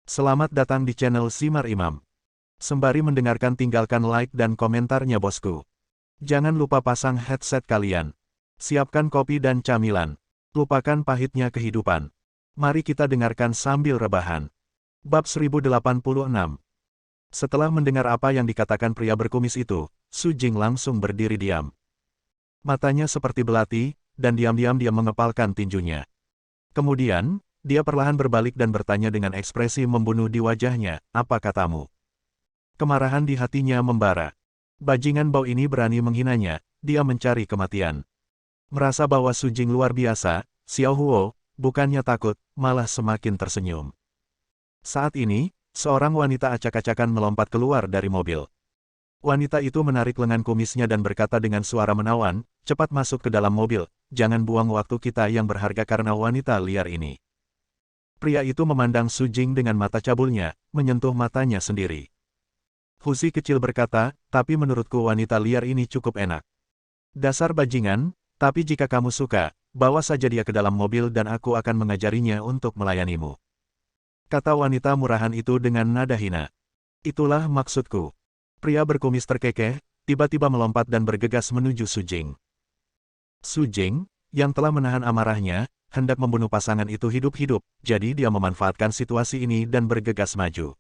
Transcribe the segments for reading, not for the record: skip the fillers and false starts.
Selamat datang di channel Simar Imam. Sembari mendengarkan tinggalkan like dan komentarnya bosku. Jangan lupa pasang headset kalian. Siapkan kopi dan camilan. Lupakan pahitnya kehidupan. Mari kita dengarkan sambil rebahan. Bab 1086. Setelah mendengar apa yang dikatakan pria berkumis itu, Su Jing langsung berdiri diam. Matanya seperti belati, dan diam-diam dia mengepalkan tinjunya. Kemudian, dia perlahan berbalik dan bertanya dengan ekspresi membunuh di wajahnya, "Apa katamu?" Kemarahan di hatinya membara. Bajingan bau ini berani menghinanya, dia mencari kematian. Merasa bahwa Su Jing luar biasa, Xiao Huo, bukannya takut, malah semakin tersenyum. Saat ini, seorang wanita acak-acakan melompat keluar dari mobil. Wanita itu menarik lengan kumisnya dan berkata dengan suara menawan, "Cepat masuk ke dalam mobil, jangan buang waktu kita yang berharga karena wanita liar ini." Pria itu memandang Su Jing dengan mata cabulnya, menyentuh matanya sendiri. Husi kecil berkata, "Tapi menurutku wanita liar ini cukup enak. Dasar bajingan, tapi jika kamu suka, bawa saja dia ke dalam mobil dan aku akan mengajarinya untuk melayanimu." Kata wanita murahan itu dengan nada hina. "Itulah maksudku." Pria berkumis terkekeh, tiba-tiba melompat dan bergegas menuju Su Jing. Su Jing, yang telah menahan amarahnya, hendak membunuh pasangan itu hidup-hidup, jadi dia memanfaatkan situasi ini dan bergegas maju.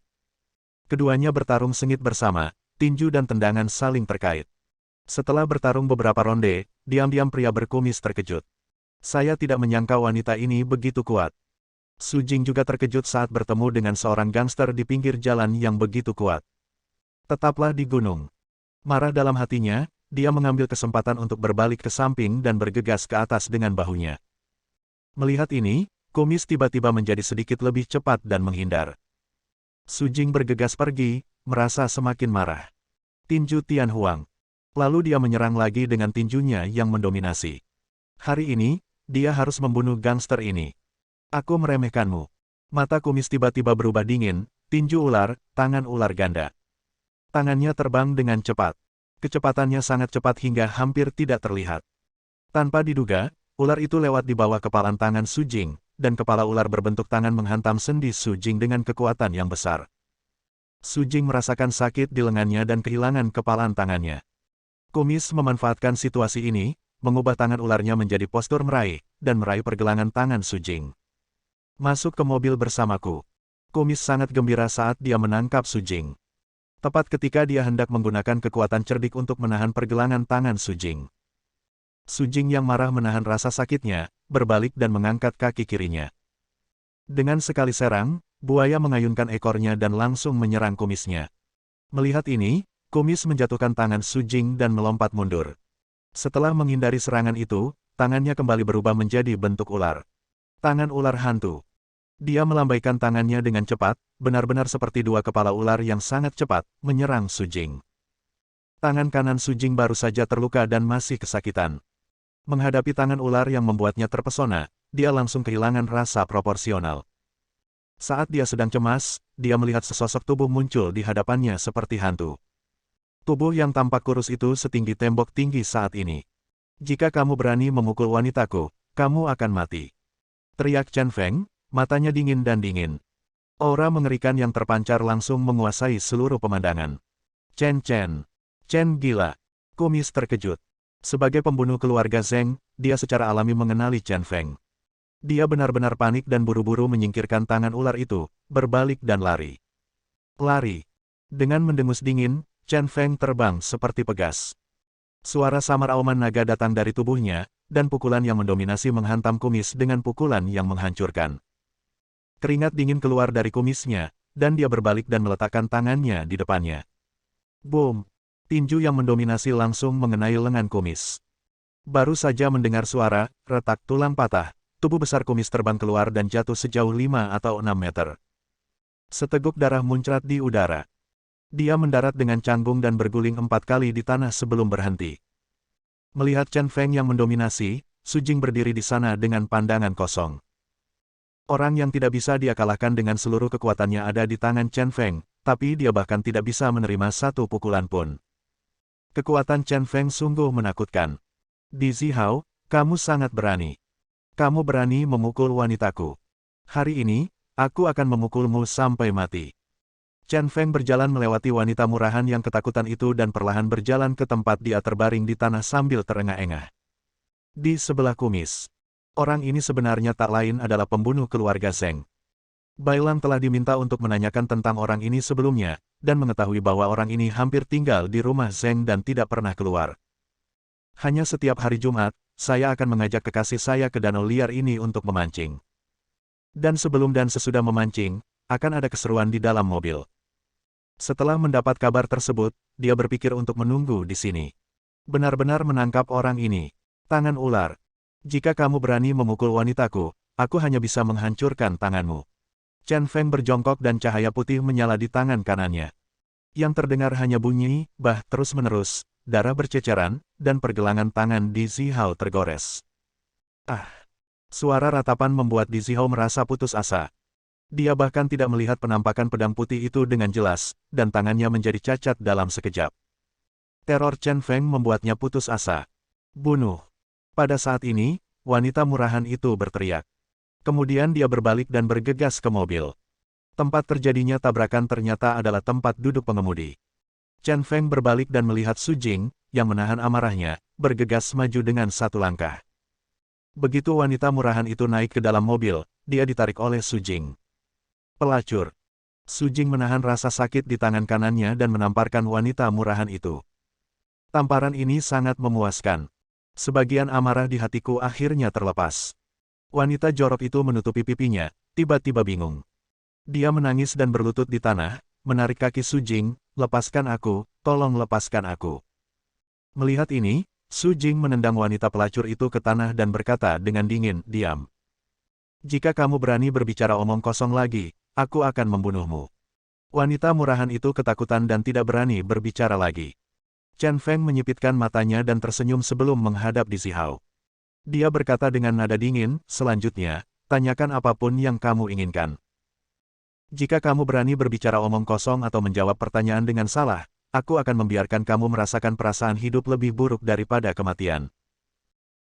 Keduanya bertarung sengit bersama, tinju dan tendangan saling terkait. Setelah bertarung beberapa ronde, diam-diam pria berkumis terkejut. "Saya tidak menyangka wanita ini begitu kuat." Su Jing juga terkejut saat bertemu dengan seorang gangster di pinggir jalan yang begitu kuat. "Tetaplah di gunung." Marah dalam hatinya, dia mengambil kesempatan untuk berbalik ke samping dan bergegas ke atas dengan bahunya. Melihat ini, kumis tiba-tiba menjadi sedikit lebih cepat dan menghindar. Su Jing bergegas pergi, merasa semakin marah. Tinju Tian Huang. Lalu dia menyerang lagi dengan tinjunya yang mendominasi. Hari ini, dia harus membunuh gangster ini. "Aku meremehkanmu." Mata kumis tiba-tiba berubah dingin, tinju ular, tangan ular ganda. Tangannya terbang dengan cepat. Kecepatannya sangat cepat hingga hampir tidak terlihat. Tanpa diduga, ular itu lewat di bawah kepalan tangan Su Jing, dan kepala ular berbentuk tangan menghantam sendi Su Jing dengan kekuatan yang besar. Su Jing merasakan sakit di lengannya dan kehilangan kepalan tangannya. Kumis memanfaatkan situasi ini, mengubah tangan ularnya menjadi postur meraih, dan meraih pergelangan tangan Su Jing. "Masuk ke mobil bersamaku." Kumis sangat gembira saat dia menangkap Su Jing. Tepat ketika dia hendak menggunakan kekuatan cerdik untuk menahan pergelangan tangan Su Jing. Su Jing yang marah menahan rasa sakitnya, berbalik dan mengangkat kaki kirinya. Dengan sekali serang, buaya mengayunkan ekornya dan langsung menyerang kumisnya. Melihat ini, kumis menjatuhkan tangan Su Jing dan melompat mundur. Setelah menghindari serangan itu, tangannya kembali berubah menjadi bentuk ular. Tangan ular hantu. Dia melambaikan tangannya dengan cepat, benar-benar seperti dua kepala ular yang sangat cepat, menyerang Su Jing. Tangan kanan Su Jing baru saja terluka dan masih kesakitan. Menghadapi tangan ular yang membuatnya terpesona, dia langsung kehilangan rasa proporsional. Saat dia sedang cemas, dia melihat sesosok tubuh muncul di hadapannya seperti hantu. Tubuh yang tampak kurus itu setinggi tembok tinggi saat ini. "Jika kamu berani memukul wanitaku, kamu akan mati." Teriak Chen Feng, matanya dingin dan dingin. Aura mengerikan yang terpancar langsung menguasai seluruh pemandangan. Chen gila." Kumis terkejut. Sebagai pembunuh keluarga Zheng, dia secara alami mengenali Chen Feng. Dia benar-benar panik dan buru-buru menyingkirkan tangan ular itu, berbalik dan lari. Lari. Dengan mendengus dingin, Chen Feng terbang seperti pegas. Suara samar auman naga datang dari tubuhnya, dan pukulan yang mendominasi menghantam kumis dengan pukulan yang menghancurkan. Keringat dingin keluar dari kumisnya, dan dia berbalik dan meletakkan tangannya di depannya. Boom! Tinju yang mendominasi langsung mengenai lengan kumis. Baru saja mendengar suara, retak tulang patah, tubuh besar kumis terbang keluar dan jatuh sejauh 5 atau 6 meter. Seteguk darah muncrat di udara. Dia mendarat dengan canggung dan berguling 4 kali di tanah sebelum berhenti. Melihat Chen Feng yang mendominasi, Su Jing berdiri di sana dengan pandangan kosong. Orang yang tidak bisa dia kalahkan dengan seluruh kekuatannya ada di tangan Chen Feng, tapi dia bahkan tidak bisa menerima satu pukulan pun. Kekuatan Chen Feng sungguh menakutkan. "Di Zihao, kamu sangat berani. Kamu berani memukul wanitaku. Hari ini, Aku akan memukulmu sampai mati. Chen Feng berjalan melewati wanita murahan yang ketakutan itu dan perlahan berjalan ke tempat dia terbaring di tanah sambil terengah-engah. Di sebelah kumis, orang ini sebenarnya tak lain adalah pembunuh keluarga Zheng. Bailang telah diminta untuk menanyakan tentang orang ini sebelumnya, dan mengetahui bahwa orang ini hampir tinggal di rumah Zheng dan tidak pernah keluar. Hanya setiap hari Jumat, saya akan mengajak kekasih saya ke danau liar ini untuk memancing. Dan sebelum dan sesudah memancing, akan ada keseruan di dalam mobil. Setelah mendapat kabar tersebut, dia berpikir untuk menunggu di sini. Benar-benar menangkap orang ini. Tangan ular. Jika kamu berani memukul wanitaku, aku hanya bisa menghancurkan tanganmu. Chen Feng berjongkok dan cahaya putih menyala di tangan kanannya. Yang terdengar hanya bunyi, bah terus-menerus, darah berceceran, dan pergelangan tangan Di Zihao tergores. Ah! Suara ratapan membuat Di Zihao merasa putus asa. Dia bahkan tidak melihat penampakan pedang putih itu dengan jelas, dan tangannya menjadi cacat dalam sekejap. Teror Chen Feng membuatnya putus asa. Bunuh! Pada saat ini, wanita murahan itu berteriak. Kemudian dia berbalik dan bergegas ke mobil. Tempat terjadinya tabrakan ternyata adalah tempat duduk pengemudi. Chen Feng berbalik dan melihat Su Jing, yang menahan amarahnya, bergegas maju dengan satu langkah. Begitu wanita murahan itu naik ke dalam mobil, dia ditarik oleh Su Jing. Pelacur. Su Jing menahan rasa sakit di tangan kanannya dan menamparkan wanita murahan itu. Tamparan ini sangat memuaskan. Sebagian amarah di hatiku akhirnya terlepas. Wanita jorok itu menutupi pipinya, tiba-tiba bingung. Dia menangis dan berlutut di tanah, menarik kaki Su Jing, lepaskan aku, tolong lepaskan aku. Melihat ini, Su Jing menendang wanita pelacur itu ke tanah dan berkata dengan dingin, diam. Jika kamu berani berbicara omong kosong lagi, aku akan membunuhmu. Wanita murahan itu ketakutan dan tidak berani berbicara lagi. Chen Feng menyipitkan matanya dan tersenyum sebelum menghadap Di Zihao. Dia berkata dengan nada dingin, selanjutnya, tanyakan apapun yang kamu inginkan. Jika kamu berani berbicara omong kosong atau menjawab pertanyaan dengan salah, aku akan membiarkan kamu merasakan perasaan hidup lebih buruk daripada kematian.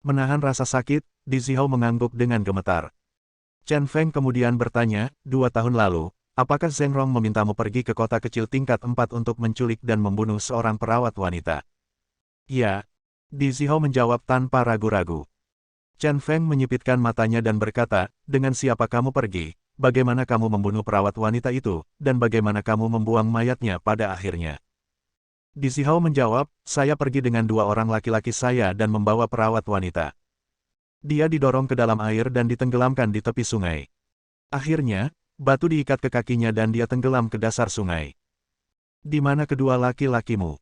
Menahan rasa sakit, Di Zihao mengangguk dengan gemetar. Chen Feng kemudian bertanya, 2 tahun lalu, apakah Zheng Rong memintamu pergi ke kota kecil tingkat 4 untuk menculik dan membunuh seorang perawat wanita? Ya. Di Zihao menjawab tanpa ragu-ragu. Chen Feng menyipitkan matanya dan berkata, dengan siapa kamu pergi, bagaimana kamu membunuh perawat wanita itu, dan bagaimana kamu membuang mayatnya pada akhirnya? Di Zihao menjawab, saya pergi dengan 2 orang laki-laki saya dan membawa perawat wanita. Dia didorong ke dalam air dan ditenggelamkan di tepi sungai. Akhirnya, batu diikat ke kakinya dan dia tenggelam ke dasar sungai. Di mana kedua laki-lakimu?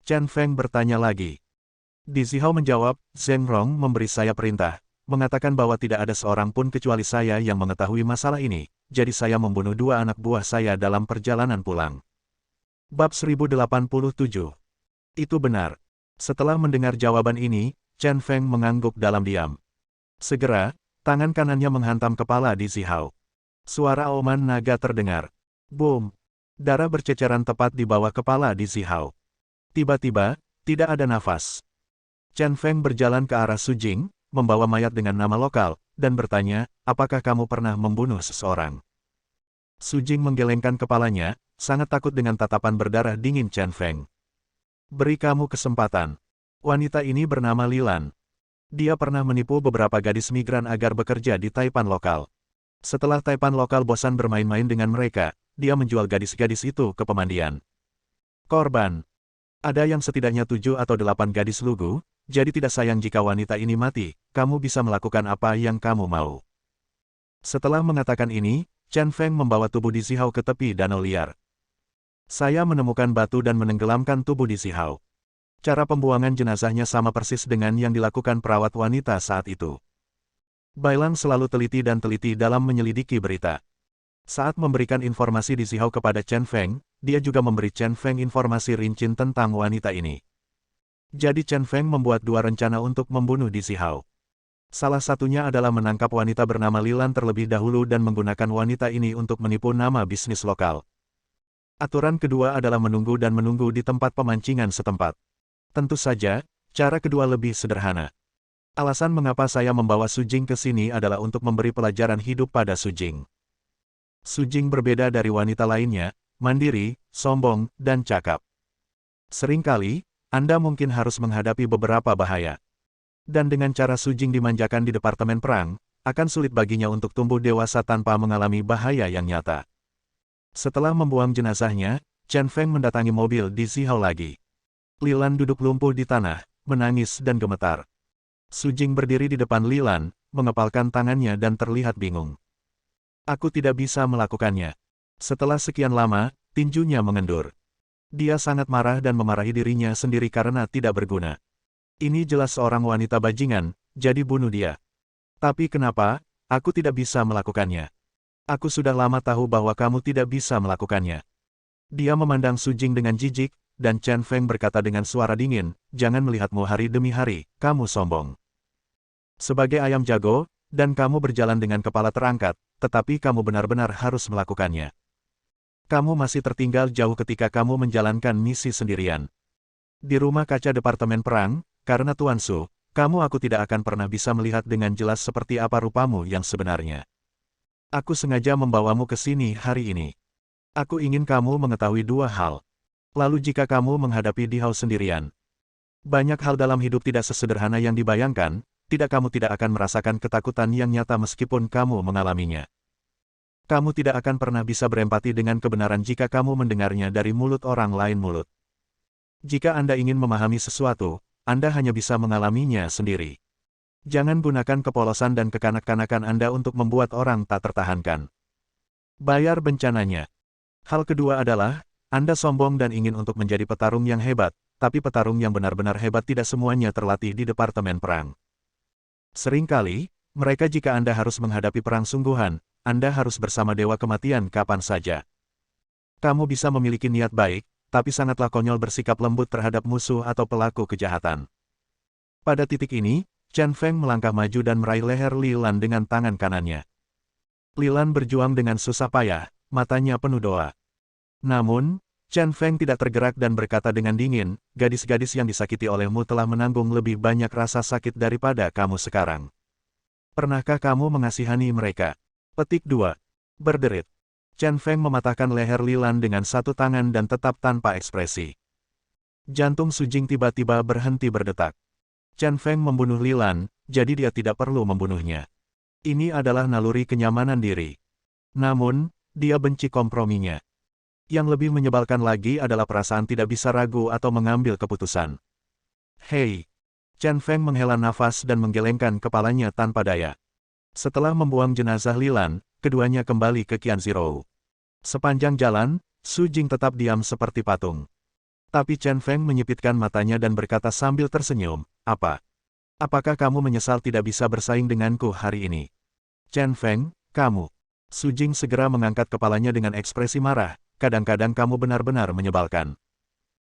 Chen Feng bertanya lagi. Di Zihao menjawab, Zheng Rong memberi saya perintah, mengatakan bahwa tidak ada seorang pun kecuali saya yang mengetahui masalah ini, jadi saya membunuh 2 anak buah saya dalam perjalanan pulang. Bab 1087. Itu benar. Setelah mendengar jawaban ini, Chen Feng mengangguk dalam diam. Segera, tangan kanannya menghantam kepala Di Zihao. Suara auman naga terdengar. Boom! Darah berceceran tepat di bawah kepala Di Zihao. Tiba-tiba, tidak ada nafas. Chen Feng berjalan ke arah Su Jing, membawa mayat dengan nama lokal, dan bertanya, apakah kamu pernah membunuh seseorang? Su Jing menggelengkan kepalanya, sangat takut dengan tatapan berdarah dingin Chen Feng. Beri kamu kesempatan. Wanita ini bernama Lilan. Dia pernah menipu beberapa gadis migran agar bekerja di Taipan lokal. Setelah Taipan lokal bosan bermain-main dengan mereka, dia menjual gadis-gadis itu ke pemandian. Korban. Ada yang setidaknya 7 atau 8 gadis lugu, jadi tidak sayang jika wanita ini mati, kamu bisa melakukan apa yang kamu mau. Setelah mengatakan ini, Chen Feng membawa tubuh Di Zihao ke tepi danau liar. Saya menemukan batu dan menenggelamkan tubuh Di Zihao. Cara pembuangan jenazahnya sama persis dengan yang dilakukan perawat wanita saat itu. Bailang selalu teliti dan teliti dalam menyelidiki berita. Saat memberikan informasi Di Zihao kepada Chen Feng, dia juga memberi Chen Feng informasi rinci tentang wanita ini. Jadi Chen Feng membuat 2 rencana untuk membunuh Di Zihao. Salah satunya adalah menangkap wanita bernama Lilan terlebih dahulu dan menggunakan wanita ini untuk menipu nama bisnis lokal. Aturan kedua adalah menunggu dan menunggu di tempat pemancingan setempat. Tentu saja, cara kedua lebih sederhana. Alasan mengapa saya membawa Su Jing ke sini adalah untuk memberi pelajaran hidup pada Su Jing. Su Jing berbeda dari wanita lainnya, mandiri, sombong, dan cakap. Seringkali, Anda mungkin harus menghadapi beberapa bahaya. Dan dengan cara Su Jing dimanjakan di Departemen Perang, akan sulit baginya untuk tumbuh dewasa tanpa mengalami bahaya yang nyata. Setelah membuang jenazahnya, Chen Feng mendatangi mobil di Zihao lagi. Lilan duduk lumpuh di tanah, menangis dan gemetar. Su Jing berdiri di depan Lilan, mengepalkan tangannya dan terlihat bingung. Aku tidak bisa melakukannya. Setelah sekian lama, tinjunya mengendur. Dia sangat marah dan memarahi dirinya sendiri karena tidak berguna. Ini jelas seorang wanita bajingan, jadi bunuh dia. Tapi kenapa, aku tidak bisa melakukannya? Aku sudah lama tahu bahwa kamu tidak bisa melakukannya. Dia memandang Su Jing dengan jijik, dan Chen Feng berkata dengan suara dingin, jangan melihatmu hari demi hari, kamu sombong. Sebagai ayam jago, dan kamu berjalan dengan kepala terangkat, tetapi kamu benar-benar harus melakukannya. Kamu masih tertinggal jauh ketika kamu menjalankan misi sendirian. Di rumah kaca Departemen Perang, karena Tuan Su, aku tidak akan pernah bisa melihat dengan jelas seperti apa rupamu yang sebenarnya. Aku sengaja membawamu ke sini hari ini. Aku ingin kamu mengetahui dua hal. Lalu jika kamu menghadapi Dihao sendirian, banyak hal dalam hidup tidak sesederhana yang dibayangkan, kamu tidak akan merasakan ketakutan yang nyata meskipun kamu mengalaminya. Kamu tidak akan pernah bisa berempati dengan kebenaran jika kamu mendengarnya dari mulut orang lain mulut. Jika Anda ingin memahami sesuatu, Anda hanya bisa mengalaminya sendiri. Jangan gunakan kepolosan dan kekanak-kanakan Anda untuk membuat orang tak tertahankan. Bayar bencananya. Hal kedua adalah, Anda sombong dan ingin untuk menjadi petarung yang hebat, tapi petarung yang benar-benar hebat tidak semuanya terlatih di Departemen Perang. Seringkali, mereka jika Anda harus menghadapi perang sungguhan, Anda harus bersama Dewa Kematian kapan saja. Kamu bisa memiliki niat baik, tapi sangatlah konyol bersikap lembut terhadap musuh atau pelaku kejahatan. Pada titik ini, Chen Feng melangkah maju dan meraih leher Lilan dengan tangan kanannya. Lilan berjuang dengan susah payah, matanya penuh doa. Namun, Chen Feng tidak tergerak dan berkata dengan dingin, gadis-gadis yang disakiti olehmu telah menanggung lebih banyak rasa sakit daripada kamu sekarang. Pernahkah kamu mengasihani mereka? Petik 2. Berderit. Chen Feng mematahkan leher Lilan dengan satu tangan dan tetap tanpa ekspresi. Jantung Su Jing tiba-tiba berhenti berdetak. Chen Feng membunuh Lilan, jadi dia tidak perlu membunuhnya. Ini adalah naluri kenyamanan diri. Namun, dia benci komprominya. Yang lebih menyebalkan lagi adalah perasaan tidak bisa ragu atau mengambil keputusan. Hei! Chen Feng menghela nafas dan menggelengkan kepalanya tanpa daya. Setelah membuang jenazah Lilan, keduanya kembali ke Qianzhou. Sepanjang jalan, Su Jing tetap diam seperti patung. Tapi Chen Feng menyipitkan matanya dan berkata sambil tersenyum, apa? Apakah kamu menyesal tidak bisa bersaing denganku hari ini? Chen Feng, kamu. Su Jing segera mengangkat kepalanya dengan ekspresi marah, kadang-kadang kamu benar-benar menyebalkan.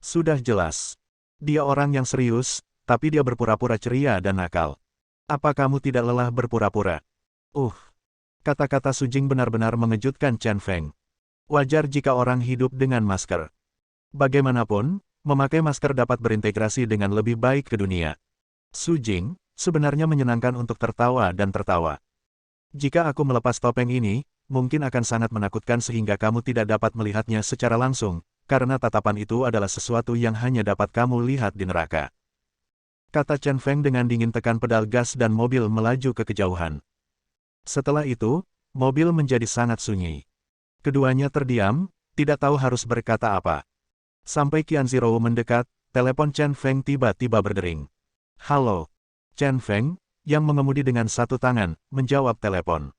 Sudah jelas. Dia orang yang serius, tapi dia berpura-pura ceria dan nakal. Apa kamu tidak lelah berpura-pura? Kata-kata Su Jing benar-benar mengejutkan Chen Feng. Wajar jika orang hidup dengan masker. Bagaimanapun, memakai masker dapat berintegrasi dengan lebih baik ke dunia. Su Jing, sebenarnya menyenangkan untuk tertawa dan tertawa. Jika aku melepas topeng ini, mungkin akan sangat menakutkan sehingga kamu tidak dapat melihatnya secara langsung, karena tatapan itu adalah sesuatu yang hanya dapat kamu lihat di neraka. Kata Chen Feng dengan dingin tekan pedal gas dan mobil melaju ke kejauhan. Setelah itu, mobil menjadi sangat sunyi. Keduanya terdiam, tidak tahu harus berkata apa. Sampai Qianzhou mendekat, telepon Chen Feng tiba-tiba berdering. Halo. Chen Feng, yang mengemudi dengan satu tangan, menjawab telepon.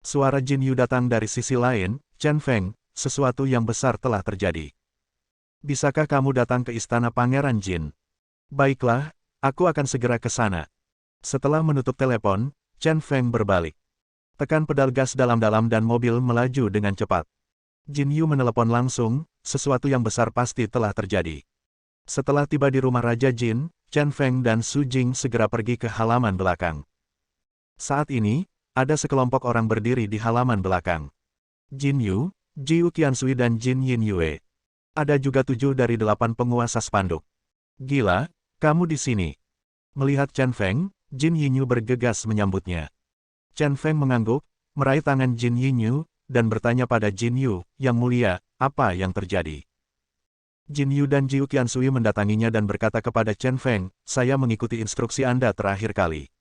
Suara Jin Yu datang dari sisi lain, Chen Feng, sesuatu yang besar telah terjadi. Bisakah kamu datang ke istana Pangeran Jin? Baiklah, aku akan segera ke sana. Setelah menutup telepon, Chen Feng berbalik. Tekan pedal gas dalam-dalam dan mobil melaju dengan cepat. Jin Yu menelepon langsung, sesuatu yang besar pasti telah terjadi. Setelah tiba di rumah Raja Jin, Chen Feng dan Su Jing segera pergi ke halaman belakang. Saat ini, ada sekelompok orang berdiri di halaman belakang. Jin Yu, Jiu Qiansui dan Jin Yin Yue. Ada juga 7 dari 8 penguasa spanduk. Gila, kamu di sini. Melihat Chen Feng, Jin Yin Yu bergegas menyambutnya. Chen Feng mengangguk, meraih tangan Jin Yin Yu, dan bertanya pada Jin Yu, "Yang mulia, apa yang terjadi?" Jin Yu dan Jiu Qiansui mendatanginya dan berkata kepada Chen Feng, "Saya mengikuti instruksi Anda terakhir kali."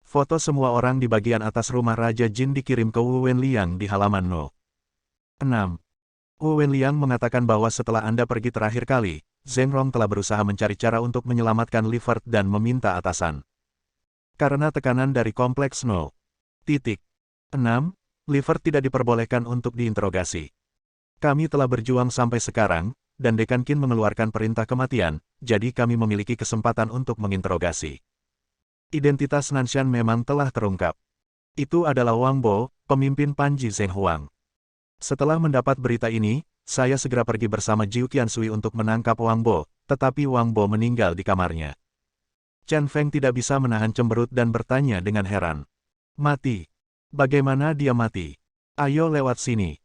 Foto semua orang di bagian atas rumah Raja Jin dikirim ke Wu Wenliang di halaman No. 6. Wu Wenliang mengatakan bahwa setelah Anda pergi terakhir kali, Zheng Rong telah berusaha mencari cara untuk menyelamatkan Livert dan meminta atasan. Karena tekanan dari kompleks No. 6, Livert tidak diperbolehkan untuk diinterogasi. Kami telah berjuang sampai sekarang, dan Dekan Qin mengeluarkan perintah kematian, jadi kami memiliki kesempatan untuk menginterogasi. Identitas Nanshan memang telah terungkap. Itu adalah Wang Bo, pemimpin Panji Zheng Huang. Setelah mendapat berita ini, saya segera pergi bersama Jiu Qiansui untuk menangkap Wang Bo, tetapi Wang Bo meninggal di kamarnya. Chen Feng tidak bisa menahan cemberut dan bertanya dengan heran. "Mati? Bagaimana dia mati? Ayo lewat sini."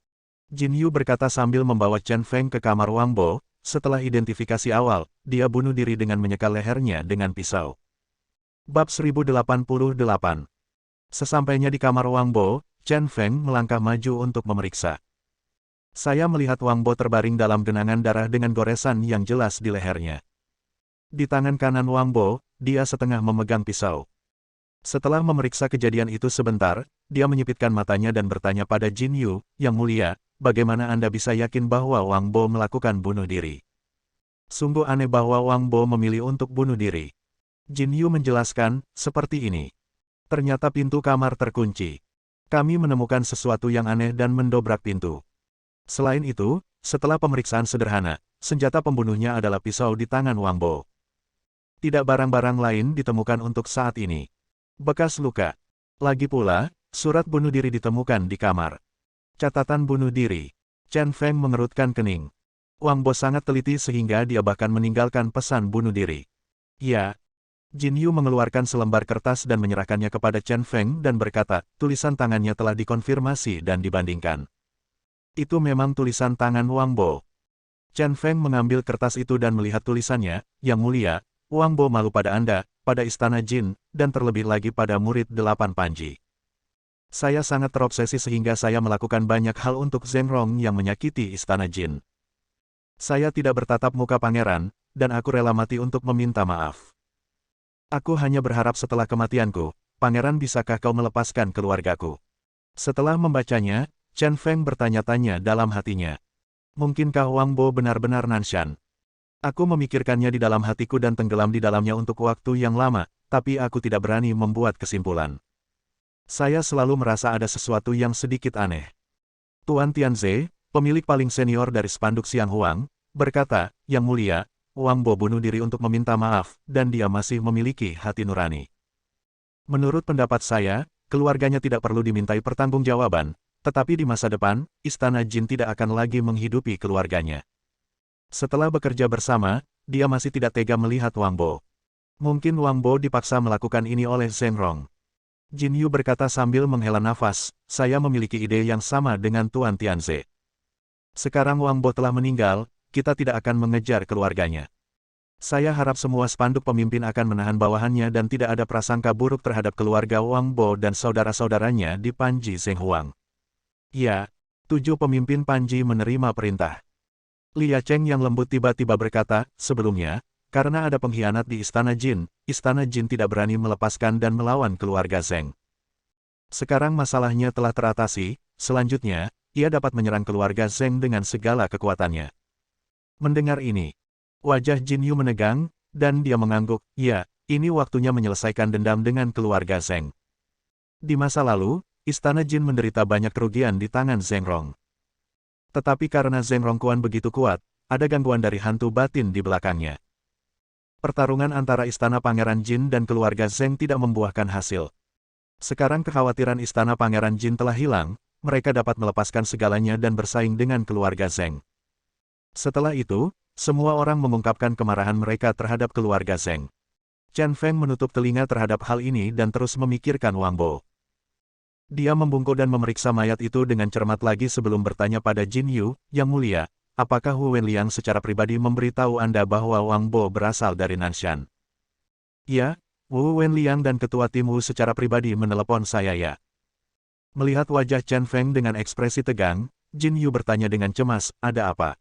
Jin Yu berkata sambil membawa Chen Feng ke kamar Wang Bo. Setelah identifikasi awal, dia bunuh diri dengan menyekal lehernya dengan pisau. Bab 1088. Sesampainya di kamar Wang Bo, Chen Feng melangkah maju untuk memeriksa. Saya melihat Wang Bo terbaring dalam genangan darah dengan goresan yang jelas di lehernya. Di tangan kanan Wang Bo, dia setengah memegang pisau. Setelah memeriksa kejadian itu sebentar, dia menyipitkan matanya dan bertanya pada Jin Yu, "Yang mulia, bagaimana Anda bisa yakin bahwa Wang Bo melakukan bunuh diri?" Sungguh aneh bahwa Wang Bo memilih untuk bunuh diri. Jin Yu menjelaskan, "Seperti ini. Ternyata pintu kamar terkunci. Kami menemukan sesuatu yang aneh dan mendobrak pintu. Selain itu, setelah pemeriksaan sederhana, senjata pembunuhnya adalah pisau di tangan Wang Bo. Tidak barang-barang lain ditemukan untuk saat ini. Bekas luka. Lagi pula, surat bunuh diri ditemukan di kamar." Catatan bunuh diri. Chen Feng mengerutkan kening. Wang Bo sangat teliti sehingga dia bahkan meninggalkan pesan bunuh diri. "Ya." Jin Yu mengeluarkan selembar kertas dan menyerahkannya kepada Chen Feng dan berkata, "Tulisan tangannya telah dikonfirmasi dan dibandingkan. Itu memang tulisan tangan Wang Bo." Chen Feng mengambil kertas itu dan melihat tulisannya, "Yang mulia, Wang Bo malu pada Anda, pada Istana Jin, dan terlebih lagi pada murid 8 Panji. Saya sangat terobsesi sehingga saya melakukan banyak hal untuk Zheng Rong yang menyakiti Istana Jin. Saya tidak bertatap muka pangeran, dan aku rela mati untuk meminta maaf. Aku hanya berharap setelah kematianku, pangeran bisakah kau melepaskan keluargaku?" Setelah membacanya, Chen Feng bertanya-tanya dalam hatinya. Mungkinkah Wang Bo benar-benar Nanshan? Aku memikirkannya di dalam hatiku dan tenggelam di dalamnya untuk waktu yang lama, tapi aku tidak berani membuat kesimpulan. Saya selalu merasa ada sesuatu yang sedikit aneh. Tuan Tianze, pemilik paling senior dari spanduk Siang Huang, berkata, "Yang mulia, Wang Bo bunuh diri untuk meminta maaf, dan dia masih memiliki hati nurani. Menurut pendapat saya, keluarganya tidak perlu dimintai pertanggungjawaban, tetapi di masa depan, Istana Jin tidak akan lagi menghidupi keluarganya. Setelah bekerja bersama, dia masih tidak tega melihat Wang Bo. Mungkin Wang Bo dipaksa melakukan ini oleh Zheng Rong." Jin Yu berkata sambil menghela nafas, "Saya memiliki ide yang sama dengan Tuan Tianze. Sekarang Wang Bo telah meninggal, kita tidak akan mengejar keluarganya. Saya harap semua spanduk pemimpin akan menahan bawahannya dan tidak ada prasangka buruk terhadap keluarga Wang Bo dan saudara-saudaranya di Panji Zheng Huang." "Ya." 7 pemimpin Panji menerima perintah. Lia Cheng yang lembut tiba-tiba berkata, "Sebelumnya, karena ada pengkhianat di Istana Jin tidak berani melepaskan dan melawan keluarga Zheng. Sekarang masalahnya telah teratasi, selanjutnya, ia dapat menyerang keluarga Zheng dengan segala kekuatannya." Mendengar ini, wajah Jin Yu menegang, dan dia mengangguk, "Ya, ini waktunya menyelesaikan dendam dengan keluarga Zheng. Di masa lalu, Istana Jin menderita banyak kerugian di tangan Zheng Rong. Tetapi karena Zheng Rongkuan begitu kuat, ada gangguan dari hantu batin di belakangnya. Pertarungan antara Istana Pangeran Jin dan keluarga Zheng tidak membuahkan hasil. Sekarang kekhawatiran Istana Pangeran Jin telah hilang, mereka dapat melepaskan segalanya dan bersaing dengan keluarga Zheng." Setelah itu, semua orang mengungkapkan kemarahan mereka terhadap keluarga Zheng. Chen Feng menutup telinga terhadap hal ini dan terus memikirkan Wang Bo. Dia membungkuk dan memeriksa mayat itu dengan cermat lagi sebelum bertanya pada Jin Yu, "Yang mulia, apakah Wu Wenliang secara pribadi memberitahu Anda bahwa Wang Bo berasal dari Nanshan?" "Ya, Wu Wenliang dan ketua tim Wu secara pribadi menelepon saya ya." Melihat wajah Chen Feng dengan ekspresi tegang, Jin Yu bertanya dengan cemas, ada apa?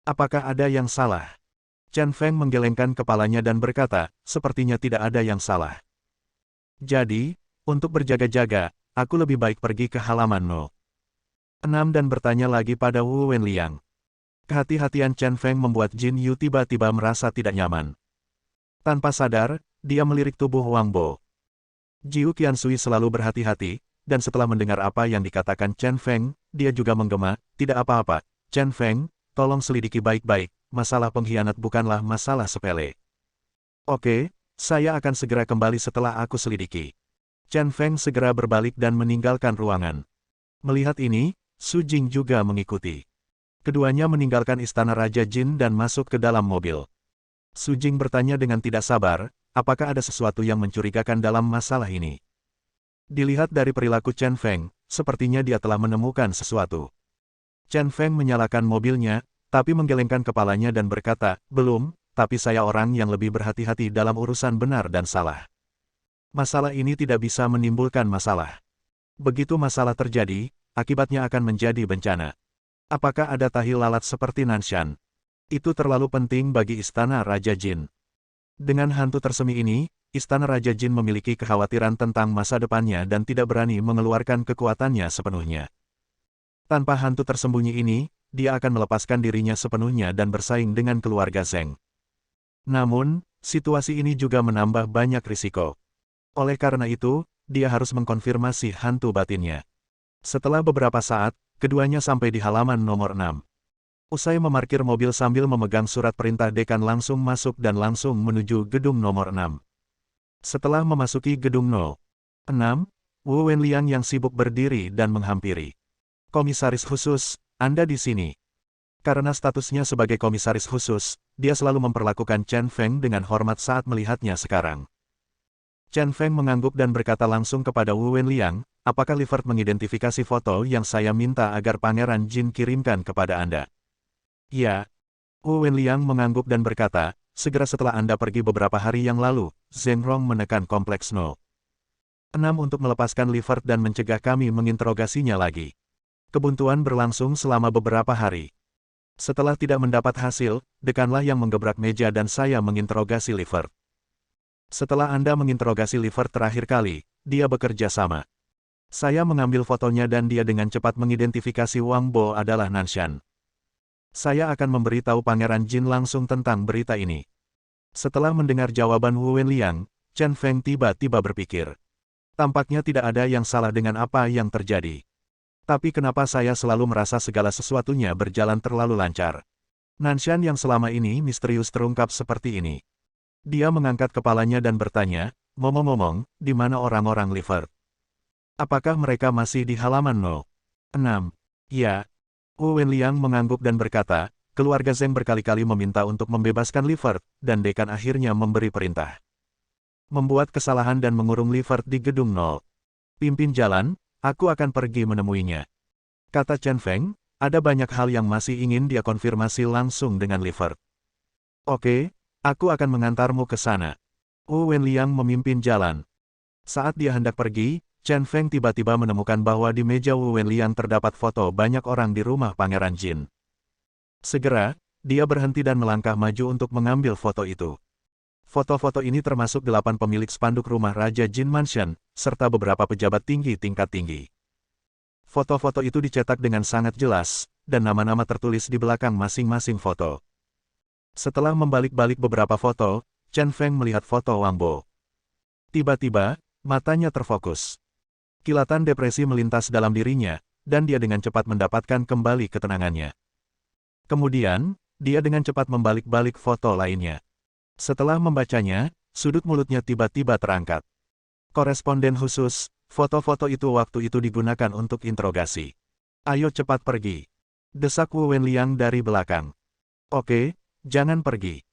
Apakah ada yang salah? Chen Feng menggelengkan kepalanya dan berkata, sepertinya tidak ada yang salah. Jadi, untuk berjaga-jaga, aku lebih baik pergi ke halaman No. 6 dan bertanya lagi pada Wu Wenliang. Kehati-hatian Chen Feng membuat Jin Yu tiba-tiba merasa tidak nyaman. Tanpa sadar, dia melirik tubuh Wang Bo. Jiu Qiansui selalu berhati-hati, dan setelah mendengar apa yang dikatakan Chen Feng, dia juga menggema, tidak apa-apa, Chen Feng, tolong selidiki baik-baik, masalah pengkhianat bukanlah masalah sepele. Oke, saya akan segera kembali setelah aku selidiki. Chen Feng segera berbalik dan meninggalkan ruangan. Melihat ini, Su Jing juga mengikuti. Keduanya meninggalkan istana Raja Jin dan masuk ke dalam mobil. Su Jing bertanya dengan tidak sabar, apakah ada sesuatu yang mencurigakan dalam masalah ini? Dilihat dari perilaku Chen Feng, sepertinya dia telah menemukan sesuatu. Chen Feng menyalakan mobilnya, tapi menggelengkan kepalanya dan berkata, belum, tapi saya orang yang lebih berhati-hati dalam urusan benar dan salah. Masalah ini tidak bisa menimbulkan masalah. Begitu masalah terjadi, akibatnya akan menjadi bencana. Apakah ada tahi lalat seperti Nanshan? Itu terlalu penting bagi istana Raja Jin. Dengan hantu tersemi ini, istana Raja Jin memiliki kekhawatiran tentang masa depannya dan tidak berani mengeluarkan kekuatannya sepenuhnya. Tanpa hantu tersembunyi ini, dia akan melepaskan dirinya sepenuhnya dan bersaing dengan keluarga Zheng. Namun, situasi ini juga menambah banyak risiko. Oleh karena itu, dia harus mengkonfirmasi hantu batinnya. Setelah beberapa saat, keduanya sampai di halaman nomor 6. Usai memarkir mobil sambil memegang surat perintah dekan langsung masuk dan langsung menuju gedung nomor 6. Setelah memasuki gedung 6, Wu Wenliang yang sibuk berdiri dan menghampiri. Komisaris khusus, Anda di sini. Karena statusnya sebagai komisaris khusus, dia selalu memperlakukan Chen Feng dengan hormat saat melihatnya sekarang. Chen Feng mengangguk dan berkata langsung kepada Wu Wenliang, apakah Liefert mengidentifikasi foto yang saya minta agar Pangeran Jin kirimkan kepada Anda? Ya. Wu Wenliang mengangguk dan berkata, segera setelah Anda pergi beberapa hari yang lalu, Zheng Rong menekan kompleks 6 untuk melepaskan Liefert dan mencegah kami menginterogasinya lagi. Kebuntuan berlangsung selama beberapa hari. Setelah tidak mendapat hasil, dekanlah yang menggebrak meja dan saya menginterogasi Liefert. Setelah Anda menginterogasi Liefert terakhir kali, dia bekerja sama. Saya mengambil fotonya dan dia dengan cepat mengidentifikasi Wang Bo adalah Nanshan. Saya akan memberitahu Pangeran Jin langsung tentang berita ini. Setelah mendengar jawaban Wu Wenliang, Chen Feng tiba-tiba berpikir. Tampaknya tidak ada yang salah dengan apa yang terjadi. Tapi kenapa saya selalu merasa segala sesuatunya berjalan terlalu lancar? Nanshan yang selama ini misterius terungkap seperti ini. Dia mengangkat kepalanya dan bertanya, ngomong-ngomong, di mana orang-orang Liefert? Apakah mereka masih di halaman 6? Ya. Wu Wenliang mengangguk dan berkata, keluarga Zheng berkali-kali meminta untuk membebaskan Liefert, dan dekan akhirnya memberi perintah. Membuat kesalahan dan mengurung Liefert di gedung 0. Pimpin jalan, aku akan pergi menemuinya. Kata Chen Feng, ada banyak hal yang masih ingin dia konfirmasi langsung dengan Liefert. Oke, aku akan mengantarmu ke sana. Wu Wenliang memimpin jalan. Saat dia hendak pergi, Chen Feng tiba-tiba menemukan bahwa di meja Wu Wenliang terdapat foto banyak orang di rumah Pangeran Jin. Segera, dia berhenti dan melangkah maju untuk mengambil foto itu. Foto-foto ini termasuk 8 pemilik spanduk rumah Raja Jin Mansion, serta beberapa pejabat tinggi tingkat tinggi. Foto-foto itu dicetak dengan sangat jelas, dan nama-nama tertulis di belakang masing-masing foto. Setelah membalik-balik beberapa foto, Chen Feng melihat foto Wang Bo. Tiba-tiba, matanya terfokus. Kilatan depresi melintas dalam dirinya, dan dia dengan cepat mendapatkan kembali ketenangannya. Kemudian, dia dengan cepat membalik-balik foto lainnya. Setelah membacanya, sudut mulutnya tiba-tiba terangkat. Koresponden khusus, foto-foto itu waktu itu digunakan untuk interogasi. Ayo cepat pergi. Desak Wu Wenliang dari belakang. Oke, jangan pergi.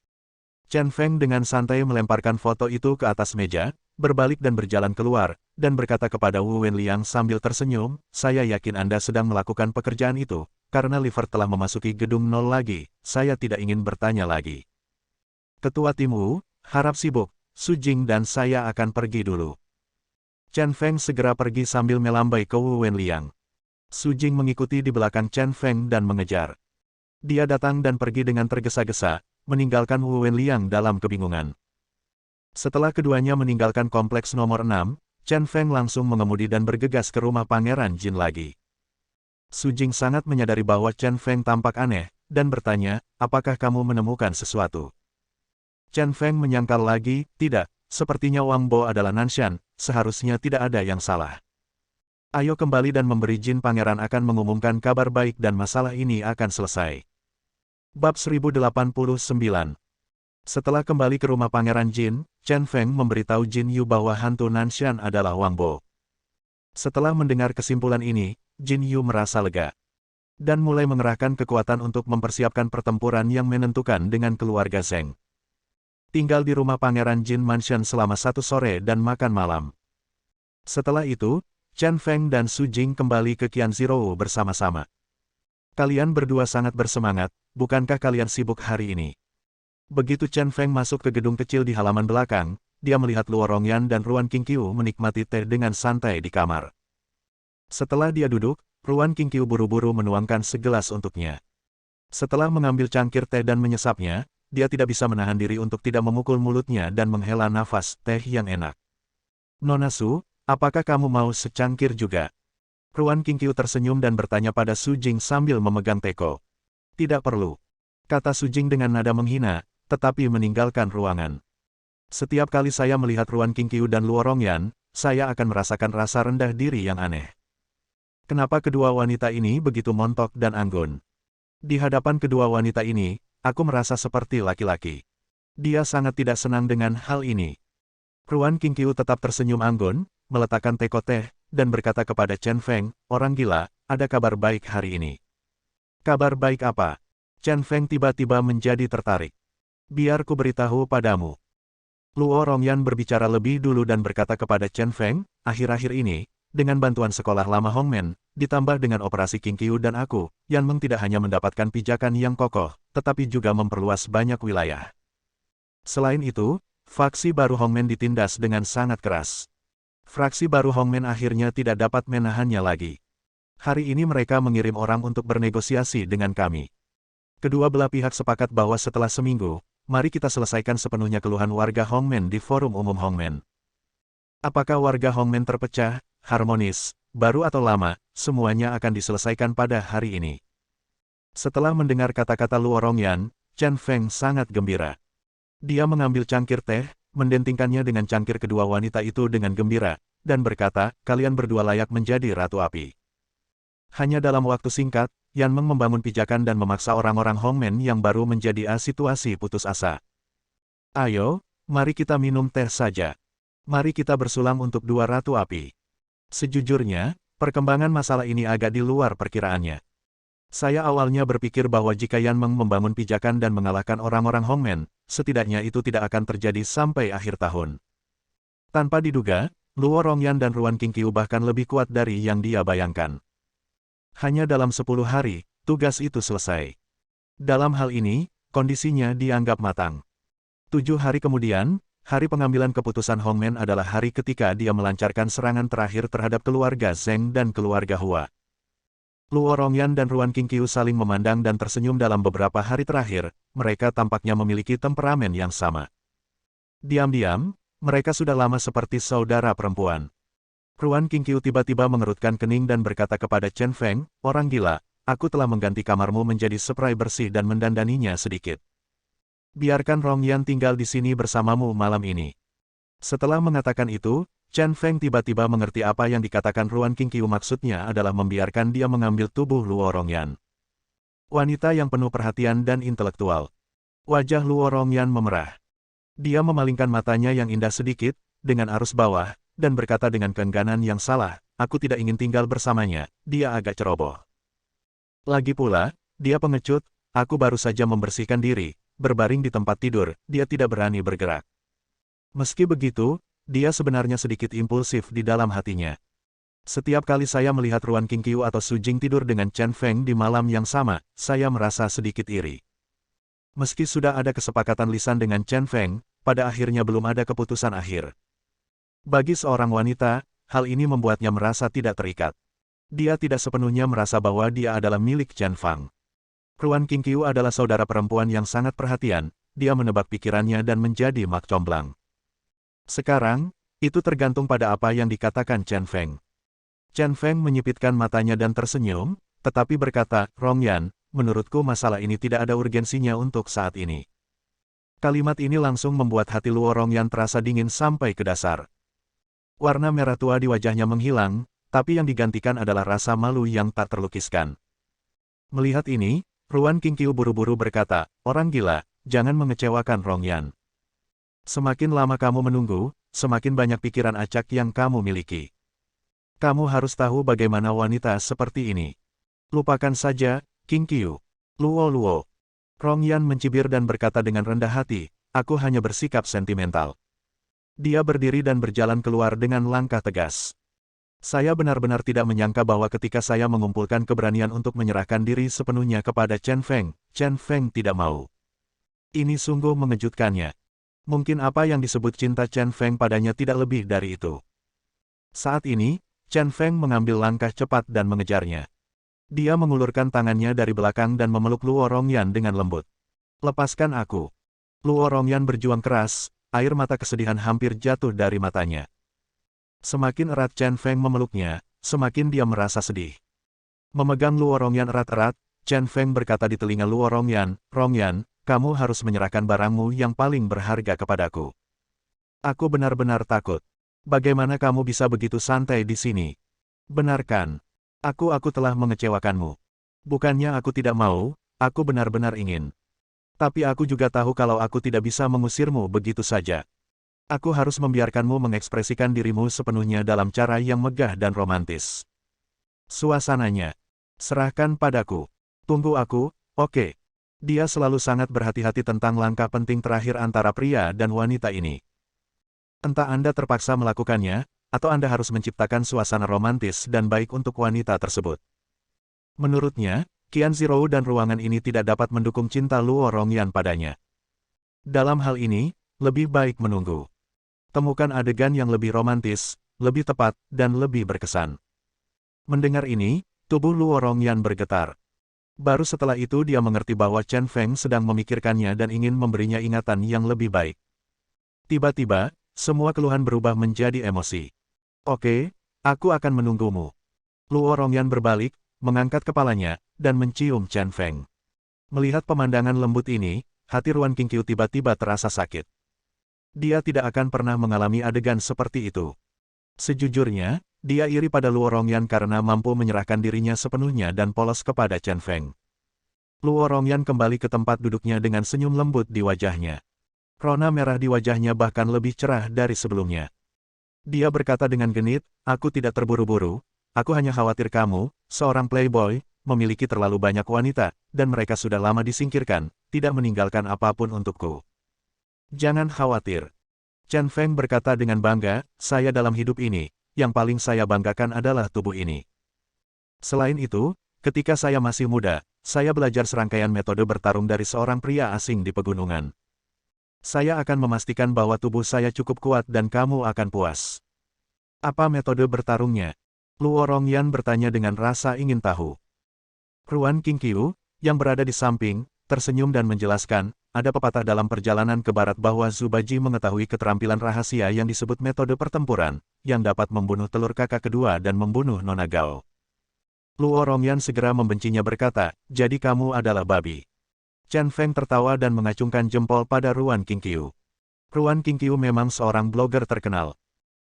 Chen Feng dengan santai melemparkan foto itu ke atas meja, berbalik dan berjalan keluar, dan berkata kepada Wu Wenliang sambil tersenyum, saya yakin Anda sedang melakukan pekerjaan itu, karena Liefert telah memasuki gedung 0 lagi, saya tidak ingin bertanya lagi. Ketua tim Wu, harap sibuk, Su Jing dan saya akan pergi dulu. Chen Feng segera pergi sambil melambai ke Wu Wenliang. Su Jing mengikuti di belakang Chen Feng dan mengejar. Dia datang dan pergi dengan tergesa-gesa, meninggalkan Wu Wenliang dalam kebingungan. Setelah keduanya meninggalkan kompleks nomor 6, Chen Feng langsung mengemudi dan bergegas ke rumah Pangeran Jin lagi. Su Jing sangat menyadari bahwa Chen Feng tampak aneh, dan bertanya, apakah kamu menemukan sesuatu? Chen Feng menyangkal lagi, tidak, sepertinya Wang Bo adalah Nanshan, seharusnya tidak ada yang salah. Ayo kembali dan memberi Jin Pangeran akan mengumumkan kabar baik dan masalah ini akan selesai. Bab 1089. Setelah kembali ke rumah Pangeran Jin, Chen Feng memberitahu Jin Yu bahwa hantu Nanshan adalah Wang Bo. Setelah mendengar kesimpulan ini, Jin Yu merasa lega. Dan mulai mengerahkan kekuatan untuk mempersiapkan pertempuran yang menentukan dengan keluarga Zheng. Tinggal di rumah Pangeran Jin Mansion selama 1 sore dan makan malam. Setelah itu, Chen Feng dan Su Jing kembali ke Qianzhou bersama-sama. Kalian berdua sangat bersemangat, bukankah kalian sibuk hari ini? Begitu Chen Feng masuk ke gedung kecil di halaman belakang, dia melihat Luo Rongyan dan Ruan Qingqiu menikmati teh dengan santai di kamar. Setelah dia duduk, Ruan Qingqiu buru-buru menuangkan segelas untuknya. Setelah mengambil cangkir teh dan menyesapnya, dia tidak bisa menahan diri untuk tidak memukul mulutnya dan menghela nafas teh yang enak. Nona Su, apakah kamu mau secangkir juga? Ruan Qingqiu tersenyum dan bertanya pada Su Jing sambil memegang teko. Tidak perlu, kata Su Jing dengan nada menghina, tetapi meninggalkan ruangan. Setiap kali saya melihat Ruan Qingqiu dan Luo Rongyan, saya akan merasakan rasa rendah diri yang aneh. Kenapa kedua wanita ini begitu montok dan anggun? Di hadapan kedua wanita ini, aku merasa seperti laki-laki. Dia sangat tidak senang dengan hal ini. Ruan Qingqiu tetap tersenyum anggun, meletakkan teko teh, dan berkata kepada Chen Feng, orang gila, ada kabar baik hari ini. Kabar baik apa? Chen Feng tiba-tiba menjadi tertarik. Biar ku beritahu padamu. Luo Rongyan berbicara lebih dulu dan berkata kepada Chen Feng, akhir-akhir ini, dengan bantuan sekolah lama Hongmen, ditambah dengan operasi Qingqiu dan aku, Yan Meng tidak hanya mendapatkan pijakan yang kokoh, tetapi juga memperluas banyak wilayah. Selain itu, faksi baru Hongmen ditindas dengan sangat keras. Fraksi baru Hongmen akhirnya tidak dapat menahannya lagi. Hari ini mereka mengirim orang untuk bernegosiasi dengan kami. Kedua belah pihak sepakat bahwa setelah seminggu, mari kita selesaikan sepenuhnya keluhan warga Hongmen di forum umum Hongmen. Apakah warga Hongmen terpecah, harmonis, baru atau lama, semuanya akan diselesaikan pada hari ini. Setelah mendengar kata-kata Luo Rongyan, Chen Feng sangat gembira. Dia mengambil cangkir teh, mendentingkannya dengan cangkir kedua wanita itu dengan gembira, dan berkata, kalian berdua layak menjadi Ratu Api. Hanya dalam waktu singkat, Yan Meng membangun pijakan dan memaksa orang-orang Hongmen yang baru menjadi situasi putus asa. Ayo, mari kita minum teh saja. Mari kita bersulam untuk 2 Ratu Api. Sejujurnya, perkembangan masalah ini agak di luar perkiraannya. Saya awalnya berpikir bahwa jika Yan Meng membangun pijakan dan mengalahkan orang-orang Hongmen, setidaknya itu tidak akan terjadi sampai akhir tahun. Tanpa diduga, Luo Rongyan dan Ruan Qingqiu bahkan lebih kuat dari yang dia bayangkan. Hanya dalam 10 hari, tugas itu selesai. Dalam hal ini, kondisinya dianggap matang. 7 hari kemudian, hari pengambilan keputusan Hongmen adalah hari ketika dia melancarkan serangan terakhir terhadap keluarga Zheng dan keluarga Hua. Luo Rongyan dan Ruan Qingqiu saling memandang dan tersenyum dalam beberapa hari terakhir, mereka tampaknya memiliki temperamen yang sama. Diam-diam, mereka sudah lama seperti saudara perempuan. Ruan Qingqiu tiba-tiba mengerutkan kening dan berkata kepada Chen Feng, orang gila, aku telah mengganti kamarmu menjadi spray bersih dan mendandaninya sedikit. Biarkan Rongyan tinggal di sini bersamamu malam ini. Setelah mengatakan itu, Chen Feng tiba-tiba mengerti apa yang dikatakan Ruan Qingqiu maksudnya adalah membiarkan dia mengambil tubuh Luo Rongyan. Wanita yang penuh perhatian dan intelektual. Wajah Luo Rongyan memerah. Dia memalingkan matanya yang indah sedikit, dengan arus bawah, dan berkata dengan keengganan yang salah, aku tidak ingin tinggal bersamanya, dia agak ceroboh. Lagi pula, dia pengecut, aku baru saja membersihkan diri, berbaring di tempat tidur, dia tidak berani bergerak. Meski begitu, dia sebenarnya sedikit impulsif di dalam hatinya. Setiap kali saya melihat Ruan Qingqiu atau Su Jing tidur dengan Chen Feng di malam yang sama, saya merasa sedikit iri. Meski sudah ada kesepakatan lisan dengan Chen Feng, pada akhirnya belum ada keputusan akhir. Bagi seorang wanita, hal ini membuatnya merasa tidak terikat. Dia tidak sepenuhnya merasa bahwa dia adalah milik Chen Fang. Ruan Qingqiu adalah saudara perempuan yang sangat perhatian, dia menebak pikirannya dan menjadi mak comblang. Sekarang, itu tergantung pada apa yang dikatakan Chen Feng. Chen Feng menyipitkan matanya dan tersenyum, tetapi berkata, Rongyan, menurutku masalah ini tidak ada urgensinya untuk saat ini. Kalimat ini langsung membuat hati Luo Rongyan terasa dingin sampai ke dasar. Warna merah tua di wajahnya menghilang, tapi yang digantikan adalah rasa malu yang tak terlukiskan. Melihat ini, Ruan Qingqiu buru-buru berkata, orang gila, jangan mengecewakan Rongyan. Semakin lama kamu menunggu, semakin banyak pikiran acak yang kamu miliki. Kamu harus tahu bagaimana wanita seperti ini. Lupakan saja, Qingqiu. Luo. Rongyan mencibir dan berkata dengan rendah hati, aku hanya bersikap sentimental. Dia berdiri dan berjalan keluar dengan langkah tegas. Saya benar-benar tidak menyangka bahwa ketika saya mengumpulkan keberanian untuk menyerahkan diri sepenuhnya kepada Chen Feng tidak mau. Ini sungguh mengejutkannya. Mungkin apa yang disebut cinta Chen Feng padanya tidak lebih dari itu. Saat ini, Chen Feng mengambil langkah cepat dan mengejarnya. Dia mengulurkan tangannya dari belakang dan memeluk Luo Rongyan dengan lembut. Lepaskan aku. Luo Rongyan berjuang keras, air mata kesedihan hampir jatuh dari matanya. Semakin erat Chen Feng memeluknya, semakin dia merasa sedih. Memegang Luo Rongyan erat-erat, Chen Feng berkata di telinga Luo Rongyan, Rongyan, kamu harus menyerahkan barangmu yang paling berharga kepadaku. Aku benar-benar takut. Bagaimana kamu bisa begitu santai di sini? Benarkan. Aku telah mengecewakanmu. Bukannya aku tidak mau, aku benar-benar ingin. Tapi aku juga tahu kalau aku tidak bisa mengusirmu begitu saja. Aku harus membiarkanmu mengekspresikan dirimu sepenuhnya dalam cara yang megah dan romantis. Suasananya. Serahkan padaku. Tunggu aku, oke. Dia selalu sangat berhati-hati tentang langkah penting terakhir antara pria dan wanita ini. Entah Anda terpaksa melakukannya, atau Anda harus menciptakan suasana romantis dan baik untuk wanita tersebut. Menurutnya, Qian Zirou dan ruangan ini tidak dapat mendukung cinta Luo Rongyan padanya. Dalam hal ini, lebih baik menunggu. Temukan adegan yang lebih romantis, lebih tepat, dan lebih berkesan. Mendengar ini, tubuh Luo Rongyan bergetar. Baru setelah itu dia mengerti bahwa Chen Feng sedang memikirkannya dan ingin memberinya ingatan yang lebih baik. Tiba-tiba, semua keluhan berubah menjadi emosi. Oke, aku akan menunggumu. Luo Rongyan berbalik, mengangkat kepalanya, dan mencium Chen Feng. Melihat pemandangan lembut ini, hati Ruan Qingqiu tiba-tiba terasa sakit. Dia tidak akan pernah mengalami adegan seperti itu. Sejujurnya, dia iri pada Luo Rongyan karena mampu menyerahkan dirinya sepenuhnya dan polos kepada Chen Feng. Luo Rongyan kembali ke tempat duduknya dengan senyum lembut di wajahnya. Rona merah di wajahnya bahkan lebih cerah dari sebelumnya. Dia berkata dengan genit, aku tidak terburu-buru, aku hanya khawatir kamu, seorang playboy, memiliki terlalu banyak wanita, dan mereka sudah lama disingkirkan, tidak meninggalkan apapun untukku. Jangan khawatir. Chen Feng berkata dengan bangga, saya dalam hidup ini, yang paling saya banggakan adalah tubuh ini. Selain itu, ketika saya masih muda, saya belajar serangkaian metode bertarung dari seorang pria asing di pegunungan. Saya akan memastikan bahwa tubuh saya cukup kuat dan kamu akan puas. Apa metode bertarungnya? Luo Rongyan bertanya dengan rasa ingin tahu. Ruan Qingqiu, yang berada di samping, tersenyum dan menjelaskan, ada pepatah dalam perjalanan ke barat bahwa Zubaji mengetahui keterampilan rahasia yang disebut metode pertempuran, yang dapat membunuh telur kakak kedua dan membunuh Nona Gao. Luo Rongyan segera membencinya berkata, jadi kamu adalah babi. Chen Feng tertawa dan mengacungkan jempol pada Ruan Qingqiu. Ruan Qingqiu memang seorang blogger terkenal.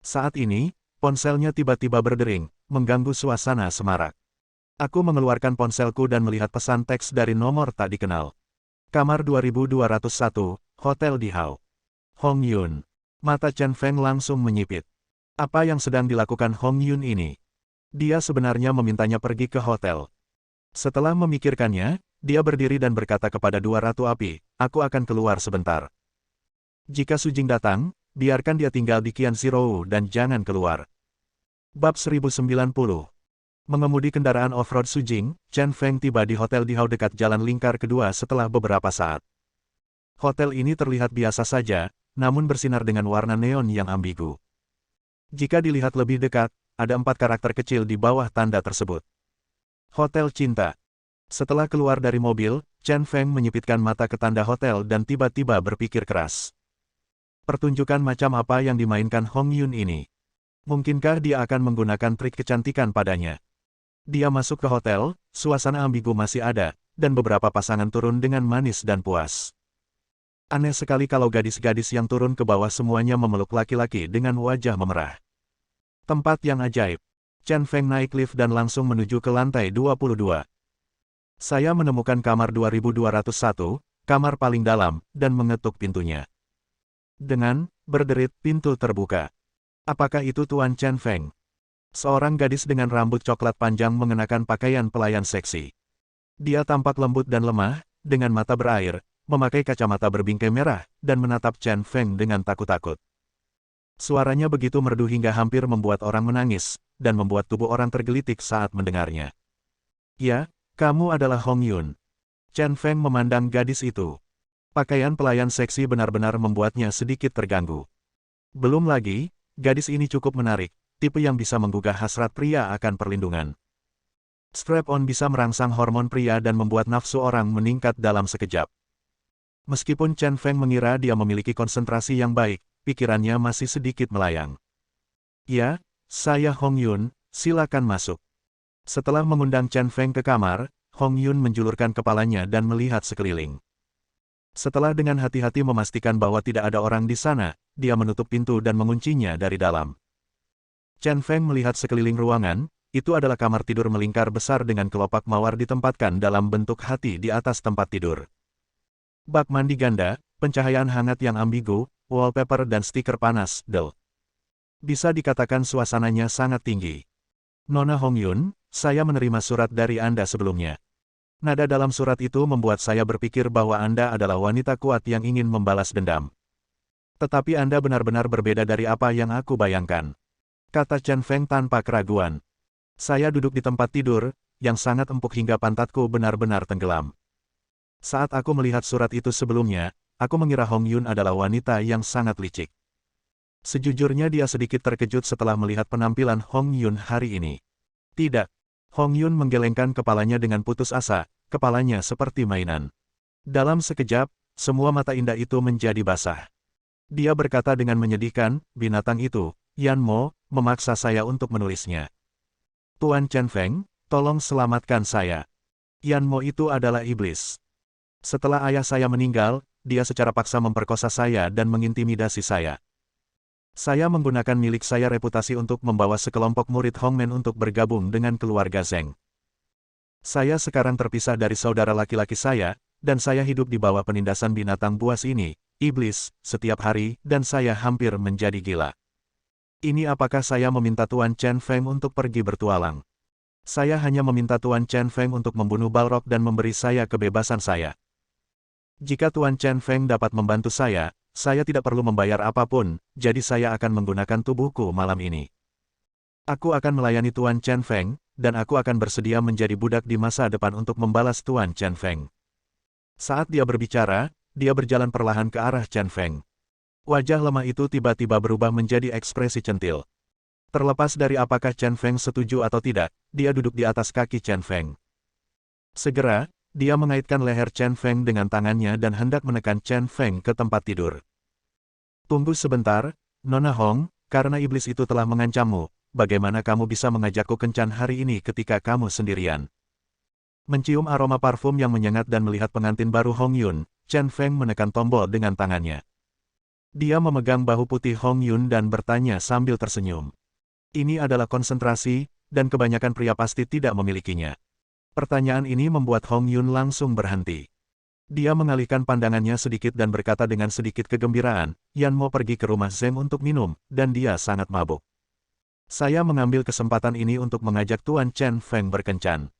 Saat ini, ponselnya tiba-tiba berdering, mengganggu suasana semarak. Aku mengeluarkan ponselku dan melihat pesan teks dari nomor tak dikenal. Kamar 2201, Hotel di Hao. Hong Yun. Mata Chen Feng langsung menyipit. Apa yang sedang dilakukan Hong Yun ini? Dia sebenarnya memintanya pergi ke hotel. Setelah memikirkannya, dia berdiri dan berkata kepada dua ratu api, aku akan keluar sebentar. Jika Su Jing datang, biarkan dia tinggal di Qian Zirou dan jangan keluar. Bab 1090. Mengemudi kendaraan off-road Su Jing, Chen Feng tiba di hotel di Hao dekat jalan lingkar kedua setelah beberapa saat. Hotel ini terlihat biasa saja, namun bersinar dengan warna neon yang ambigu. Jika dilihat lebih dekat, ada 4 karakter kecil di bawah tanda tersebut. Hotel Cinta. Setelah keluar dari mobil, Chen Feng menyipitkan mata ke tanda hotel dan tiba-tiba berpikir keras. Pertunjukan macam apa yang dimainkan Hong Yun ini? Mungkinkah dia akan menggunakan trik kecantikan padanya? Dia masuk ke hotel, suasana ambigu masih ada, dan beberapa pasangan turun dengan manis dan puas. Aneh sekali kalau gadis-gadis yang turun ke bawah semuanya memeluk laki-laki dengan wajah memerah. Tempat yang ajaib. Chen Feng naik lift dan langsung menuju ke lantai 22. Saya menemukan kamar 2201, kamar paling dalam, dan mengetuk pintunya. Dengan berderit, pintu terbuka. Apakah itu Tuan Chen Feng? Seorang gadis dengan rambut coklat panjang mengenakan pakaian pelayan seksi. Dia tampak lembut dan lemah, dengan mata berair, memakai kacamata berbingkai merah, dan menatap Chen Feng dengan takut-takut. Suaranya begitu merdu hingga hampir membuat orang menangis, dan membuat tubuh orang tergelitik saat mendengarnya. Ya, kamu adalah Hong Yun. Chen Feng memandang gadis itu. Pakaian pelayan seksi benar-benar membuatnya sedikit terganggu. Belum lagi, gadis ini cukup menarik, tipe yang bisa menggugah hasrat pria akan perlindungan. Strap-on bisa merangsang hormon pria dan membuat nafsu orang meningkat dalam sekejap. Meskipun Chen Feng mengira dia memiliki konsentrasi yang baik, pikirannya masih sedikit melayang. Ya, saya Hong Yun, silakan masuk. Setelah mengundang Chen Feng ke kamar, Hong Yun menjulurkan kepalanya dan melihat sekeliling. Setelah dengan hati-hati memastikan bahwa tidak ada orang di sana, dia menutup pintu dan menguncinya dari dalam. Chen Feng melihat sekeliling ruangan, itu adalah kamar tidur melingkar besar dengan kelopak mawar ditempatkan dalam bentuk hati di atas tempat tidur. Bak mandi ganda, pencahayaan hangat yang ambigu, wallpaper dan stiker panas, Bisa dikatakan suasananya sangat tinggi. Nona Hong Yun, saya menerima surat dari Anda sebelumnya. Nada dalam surat itu membuat saya berpikir bahwa Anda adalah wanita kuat yang ingin membalas dendam. Tetapi Anda benar-benar berbeda dari apa yang aku bayangkan. Kata Chen Feng tanpa keraguan. Saya duduk di tempat tidur, yang sangat empuk hingga pantatku benar-benar tenggelam. Saat aku melihat surat itu sebelumnya, aku mengira Hong Yun adalah wanita yang sangat licik. Sejujurnya dia sedikit terkejut setelah melihat penampilan Hong Yun hari ini. Tidak. Hong Yun menggelengkan kepalanya dengan putus asa, kepalanya seperti mainan. Dalam sekejap, semua mata indah itu menjadi basah. Dia berkata dengan menyedihkan, binatang itu, Yan Mo, memaksa saya untuk menulisnya. Tuan Chen Feng, tolong selamatkan saya. Yan Mo itu adalah iblis. Setelah ayah saya meninggal, dia secara paksa memperkosa saya dan mengintimidasi saya. Saya menggunakan milik saya reputasi untuk membawa sekelompok murid Hongmen untuk bergabung dengan keluarga Zheng. Saya sekarang terpisah dari saudara laki-laki saya, dan saya hidup di bawah penindasan binatang buas ini, iblis, setiap hari, dan saya hampir menjadi gila. Ini apakah saya meminta Tuan Chen Feng untuk pergi bertualang? Saya hanya meminta Tuan Chen Feng untuk membunuh Balrog dan memberi saya kebebasan saya. Jika Tuan Chen Feng dapat membantu saya tidak perlu membayar apapun, jadi saya akan menggunakan tubuhku malam ini. Aku akan melayani Tuan Chen Feng, dan aku akan bersedia menjadi budak di masa depan untuk membalas Tuan Chen Feng. Saat dia berbicara, dia berjalan perlahan ke arah Chen Feng. Wajah lemah itu tiba-tiba berubah menjadi ekspresi centil. Terlepas dari apakah Chen Feng setuju atau tidak, dia duduk di atas kaki Chen Feng. Segera, dia mengaitkan leher Chen Feng dengan tangannya dan hendak menekan Chen Feng ke tempat tidur. Tunggu sebentar, Nona Hong, karena iblis itu telah mengancammu, bagaimana kamu bisa mengajakku kencan hari ini ketika kamu sendirian? Mencium aroma parfum yang menyengat dan melihat pengantin baru Hong Yun, Chen Feng menekan tombol dengan tangannya. Dia memegang bahu putih Hong Yun dan bertanya sambil tersenyum. Ini adalah konsentrasi, dan kebanyakan pria pasti tidak memilikinya. Pertanyaan ini membuat Hong Yun langsung berhenti. Dia mengalihkan pandangannya sedikit dan berkata dengan sedikit kegembiraan, Yan mau pergi ke rumah Zheng untuk minum, dan dia sangat mabuk. Saya mengambil kesempatan ini untuk mengajak Tuan Chen Feng berkencan.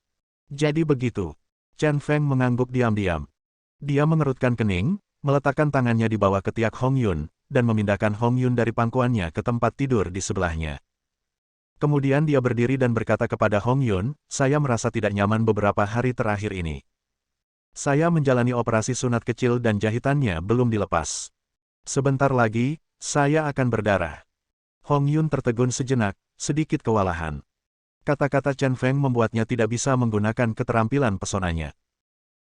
Jadi begitu. Chen Feng mengangguk diam-diam. Dia mengerutkan kening, meletakkan tangannya di bawah ketiak Hong Yun, dan memindahkan Hong Yun dari pangkuannya ke tempat tidur di sebelahnya. Kemudian dia berdiri dan berkata kepada Hong Yun, saya merasa tidak nyaman beberapa hari terakhir ini. Saya menjalani operasi sunat kecil dan jahitannya belum dilepas. Sebentar lagi, saya akan berdarah. Hong Yun tertegun sejenak, sedikit kewalahan. Kata-kata Chen Feng membuatnya tidak bisa menggunakan keterampilan pesonanya.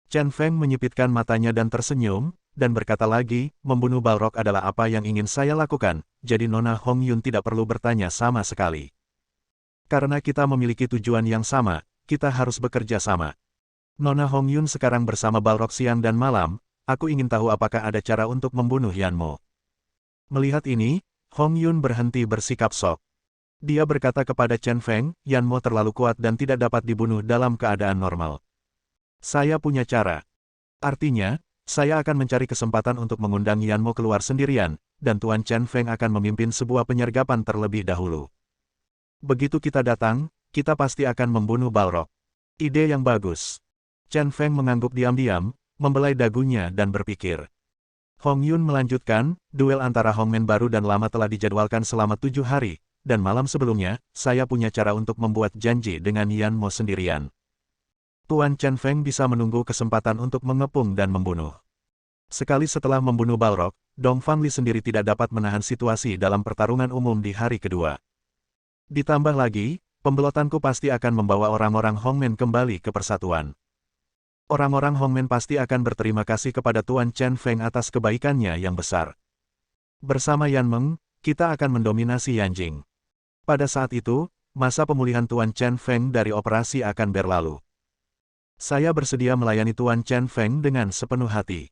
Chen Feng menyipitkan matanya dan tersenyum, dan berkata lagi, membunuh Balrog adalah apa yang ingin saya lakukan, jadi Nona Hong Yun tidak perlu bertanya sama sekali. Karena kita memiliki tujuan yang sama, kita harus bekerja sama. Nona Hong Yun sekarang bersama Balrog siang dan malam, aku ingin tahu apakah ada cara untuk membunuh Yanmo. Melihat ini, Hong Yun berhenti bersikap sok. Dia berkata kepada Chen Feng, Yanmo terlalu kuat dan tidak dapat dibunuh dalam keadaan normal. Saya punya cara. Artinya, saya akan mencari kesempatan untuk mengundang Yanmo keluar sendirian, dan Tuan Chen Feng akan memimpin sebuah penyergapan terlebih dahulu. Begitu kita datang, kita pasti akan membunuh Balrog. Ide yang bagus. Chen Feng mengangguk diam-diam, membelai dagunya dan berpikir. Hong Yun melanjutkan, duel antara Hongmen baru dan lama telah dijadwalkan selama 7 hari, dan malam sebelumnya, saya punya cara untuk membuat janji dengan Yanmo sendirian. Tuan Chen Feng bisa menunggu kesempatan untuk mengepung dan membunuh. Sekali setelah membunuh Balrog, Dong Fangli sendiri tidak dapat menahan situasi dalam pertarungan umum di hari kedua. Ditambah lagi, pembelotanku pasti akan membawa orang-orang Hongmen kembali ke persatuan. Orang-orang Hongmen pasti akan berterima kasih kepada Tuan Chen Feng atas kebaikannya yang besar. Bersama Yan Meng, kita akan mendominasi Yanjing. Pada saat itu, masa pemulihan Tuan Chen Feng dari operasi akan berlalu. Saya bersedia melayani Tuan Chen Feng dengan sepenuh hati.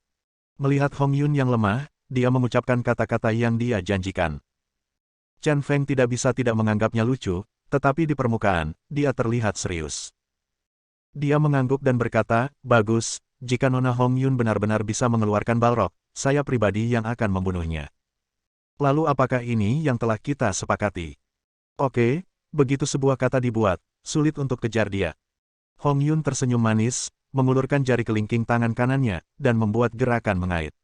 Melihat Hong Yun yang lemah, dia mengucapkan kata-kata yang dia janjikan. Chen Feng tidak bisa tidak menganggapnya lucu, tetapi di permukaan, dia terlihat serius. Dia mengangguk dan berkata, bagus, jika Nona Hong Yun benar-benar bisa mengeluarkan Balrog, saya pribadi yang akan membunuhnya. Lalu apakah ini yang telah kita sepakati? Oke, begitu sebuah kata dibuat, sulit untuk kejar dia. Hong Yun tersenyum manis, mengulurkan jari kelingking tangan kanannya, dan membuat gerakan mengait.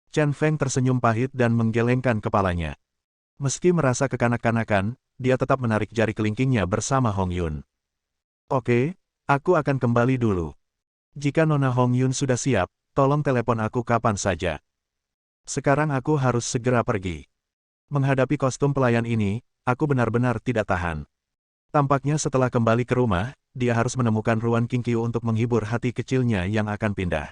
Chen Feng tersenyum pahit dan menggelengkan kepalanya. Meski merasa kekanak-kanakan, dia tetap menarik jari kelingkingnya bersama Hong Yun. Oke, aku akan kembali dulu. Jika Nona Hong Yun sudah siap, tolong telepon aku kapan saja. Sekarang aku harus segera pergi. Menghadapi kostum pelayan ini, aku benar-benar tidak tahan. Tampaknya setelah kembali ke rumah, dia harus menemukan Ruan Qingqiu untuk menghibur hati kecilnya yang akan pindah.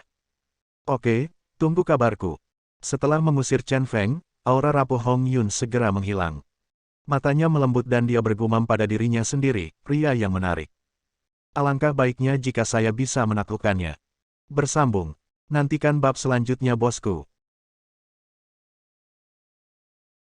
Oke, tunggu kabarku. Setelah mengusir Chen Feng, aura rapuh Hong Yun segera menghilang. Matanya melembut dan dia bergumam pada dirinya sendiri, pria yang menarik. Alangkah baiknya jika saya bisa menaklukkannya. Bersambung. Nantikan bab selanjutnya bosku.